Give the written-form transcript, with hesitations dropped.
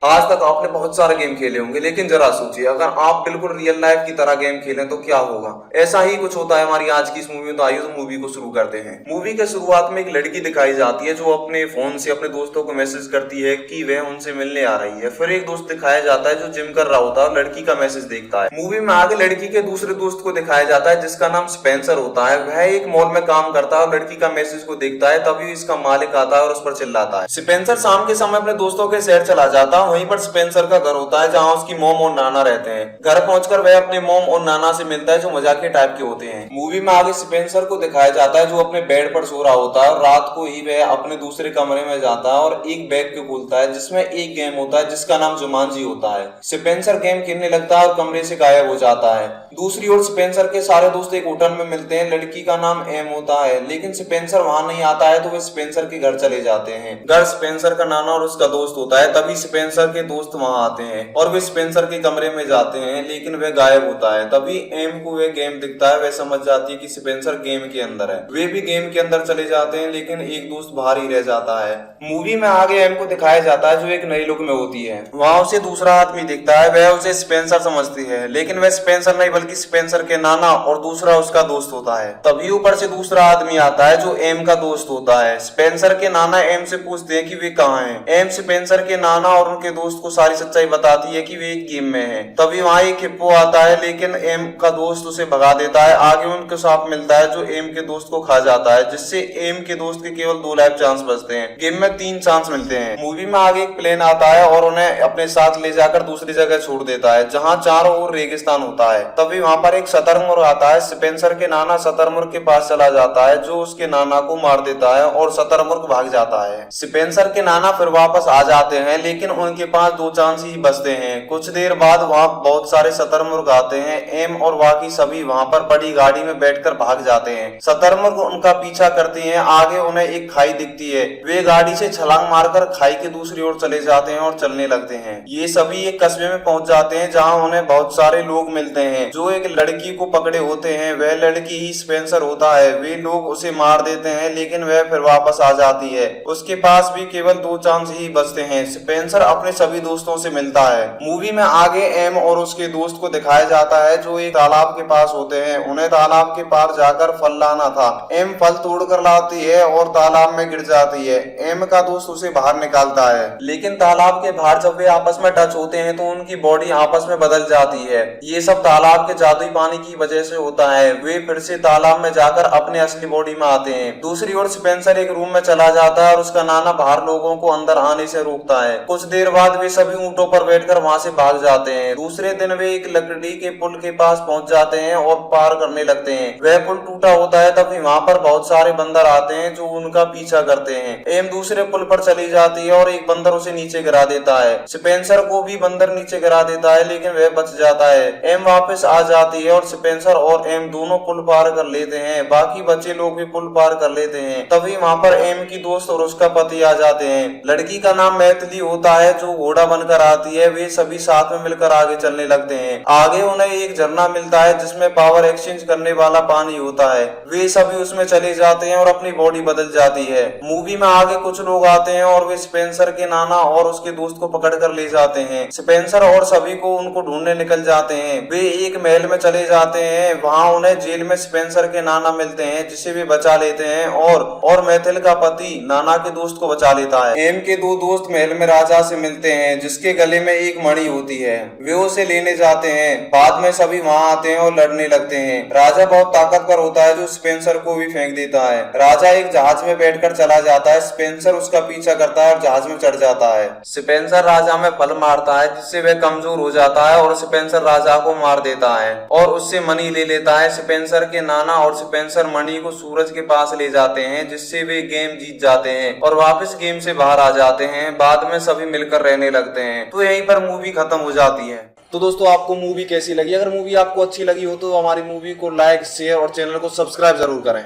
आज तक आपने बहुत सारे गेम खेले होंगे, लेकिन जरा सोचिए अगर आप बिल्कुल रियल लाइफ की तरह गेम खेलें तो क्या होगा। ऐसा ही कुछ होता है हमारी आज की इस मूवी में। तो आइए तो मूवी को शुरू करते हैं। मूवी के शुरुआत में एक लड़की दिखाई जाती है जो अपने फोन से अपने दोस्तों को मैसेज करती है कि वह उनसे मिलने आ रही है। फिर एक दोस्त दिखाया जाता है जो जिम कर रहा होता है और लड़की का मैसेज देखता है। मूवी में आगे लड़की के दूसरे दोस्त को दिखाया जाता है जिसका नाम स्पेंसर होता है। वह एक मॉल में काम करता है और लड़की का मैसेज को देखता है। तभी इसका मालिक आता है और उस पर चिल्लाता है। स्पेंसर शाम के समय अपने दोस्तों के शहर चला जाता है। वहीं पर स्पेंसर का घर होता है जहाँ उसकी मॉम और नाना रहते हैं। घर पहुंचकर वह अपने मॉम और नाना से मिलता है जो मजाकिया टाइप के होते हैं। मूवी में आगे स्पेंसर को दिखाया जाता है जो अपने बेड पर सो रहा होता है और रात को ही वह अपने दूसरे कमरे में जाता है और एक बैग को खोलता है जिसमें एक गेम होता है जिसका नाम जुमांजी होता है। स्पेंसर गेम खेलने लगता है और कमरे से गायब हो जाता है। दूसरी ओर स्पेंसर के सारे दोस्त एक होटल में मिलते हैं। लड़की का नाम एम होता है, लेकिन स्पेंसर वहां नहीं आता है तो वे स्पेंसर के घर चले जाते हैं। घर स्पेंसर का नाना और उसका दोस्त होता है। तभी स्पेंसर के दोस्त वहां आते हैं और वे स्पेंसर के कमरे में जाते हैं, लेकिन वह गायब होता है। तभी एम को वह गेम दिखता है। वह समझ जाती है कि स्पेंसर गेम के अंदर है। वे भी गेम के अंदर चले जाते हैं, लेकिन एक दोस्त बाहर ही रह जाता है। मूवी में आगे एम को दिखाया जाता है जो एक नई लुक में होती है। वहां उसे दूसरा आदमी दिखता है। वह उसे स्पेंसर समझती है, लेकिन वह स्पेंसर नहीं बल्कि स्पेंसर के नाना और दूसरा उसका दोस्त होता है। तभी ऊपर से दूसरा आदमी आता है जो एम का दोस्त होता है। स्पेंसर के नाना एम से पूछते हैं कि वे कहाँ हैं। एम स्पेंसर के नाना और उनके दोस्त को सारी सच्चाई बताती है कि वे एक गेम में हैं। तभी वहां एक हिप्पो आता है, लेकिन एम का दोस्त उसे भगा देता है। आगे उनके सांप मिलता है जो एम के दोस्त को खा जाता है, जिससे एम के दोस्त के केवल 2 लाइफ चांस बचते हैं। गेम में 3 चांस मिलते हैं। मूवी में आगे एक प्लेन आता है और उन्हें अपने साथ ले जाकर दूसरी जगह छोड़ देता है जहाँ चारों ओर रेगिस्तान होता है। तभी वहां पर एक शतरमुर्ग आता है। स्पेंसर के नाना शतरमुर्ग के पास चला जाता है जो उसके नाना को मार देता है और शतरमुर्ग भाग जाता है। स्पेंसर के नाना फिर वापस आ जाते हैं, लेकिन उनके पास 2 चांस ही बचते हैं। कुछ देर बाद वहां बहुत सारे शतरमुर्ग आते हैं। एम और बाकी सभी वहां पर बड़ी गाड़ी में बैठकर भाग जाते हैं। शतरमुर्ग उनका पीछा करते हैं। आगे उन्हें एक खाई दिखती है। वे गाड़ी से छलांग मारकर खाई के दूसरी ओर चले जाते हैं और चलने लगते हैं। ये सभी एक कस्बे में पहुंच जाते हैं जहां उन्हें बहुत सारे लोग मिलते हैं जो एक लड़की को पकड़े होते हैं। वह लड़की ही स्पेंसर होता है। वे लोग उसे मार देते हैं, लेकिन वह फिर वापस आ जाती है। उसके पास भी केवल 2 चांस ही बचते हैं। स्पेंसर अपने सभी दोस्तों से मिलता है। मूवी में आगे एम और उसके दोस्त को दिखाया जाता है जो एक तालाब के पास होते हैं। उन्हें तालाब के पार जाकर फल लाना था। एम फल तोड़कर लाती है और तालाब में गिर जाती है। एम का दोस्त उसे बाहर निकालता है, लेकिन तालाब के बाहर जब वे आपस में टच होते हैं तो उनकी बॉडी आपस में बदल जाती है। ये सब तालाब के जादुई पानी की वजह से होता है। वे फिर से तालाब में जाकर अपने असली बॉडी में आते हैं। दूसरी ओर स्पेंसर एक रूम में चला जाता है और उसका नाना बाहर लोगों को अंदर आने से रोकता है। कुछ देर बाद वे सभी ऊंटों पर बैठकर वहां से भाग जाते हैं। दूसरे दिन वे एक लकड़ी के पुल के पास पहुंच जाते हैं और पार करने लगते हैं। वह पुल टूटा होता है। तभी वहां पर बहुत सारे बंदर आते हैं जो उनका पीछा करते हैं। एम दूसरे पुल पर चली जाती है और एक बंदर उसे नीचे गिरा देता है। स्पेंसर को भी बंदर नीचे गिरा देता है, लेकिन वह बच जाता है। एम वापस आ जाती है और स्पेंसर और एम दोनों पुल पार कर लेते हैं। बाकी बच्चे लोग भी पुल पार कर लेते हैं। तभी वहां पर एम की दोस्त और उसका पति आ जाते हैं। लड़की का नाम मैथिली होता है जो घोड़ा बनकर आती है। वे सभी साथ में मिलकर आगे चलने लगते हैं। आगे उन्हें एक झरना मिलता है जिसमें पावर एक्सचेंज करने वाला पानी होता है। वे सभी उसमें चले जाते हैं और अपनी बॉडी बदल जाती है। मूवी में आगे कुछ लोग आते हैं और वे स्पेंसर के नाना और उसके दोस्त को पकड़ कर ले जाते हैं। स्पेंसर और सभी को उनको ढूंढने निकल जाते हैं। वे एक महल में चले जाते हैं। वहां उन्हें जेल में स्पेंसर के नाना मिलते हैं जिसे वे बचा लेते हैं और मैथिल का पति नाना के दोस्त को बचा लेता है। एम के 2 दोस्त महल में राजा से मिलते हैं जिसके गले में एक मणि होती है। वे उसे लेने जाते हैं। बाद में सभी वहां आते हैं और लड़ने लगते हैं। राजा बहुत ताकतवर होता है जो स्पेंसर को भी फेंक देता है। राजा एक जहाज में बैठकर चला जाता है। स्पेंसर उसका पीछा करता है और जहाज में चढ़ जाता है। स्पेंसर राजा में फल मारता है जिससे वह कमजोर हो जाता है और स्पेंसर राजा को मार देता है और उससे मणि ले लेता है। स्पेंसर के नाना और स्पेंसर मणि को सूरज के पास ले जाते हैं जिससे वे गेम जीत जाते हैं और वापस गेम से बाहर आ जाते हैं। बाद में सभी मिलकर रहने लगते हैं। तो यहीं पर मूवी खत्म हो जाती है। तो दोस्तों आपको मूवी कैसी लगी? अगर मूवी आपको अच्छी लगी हो तो हमारी मूवी को लाइक, शेयर और चैनल को सब्सक्राइब जरूर करें।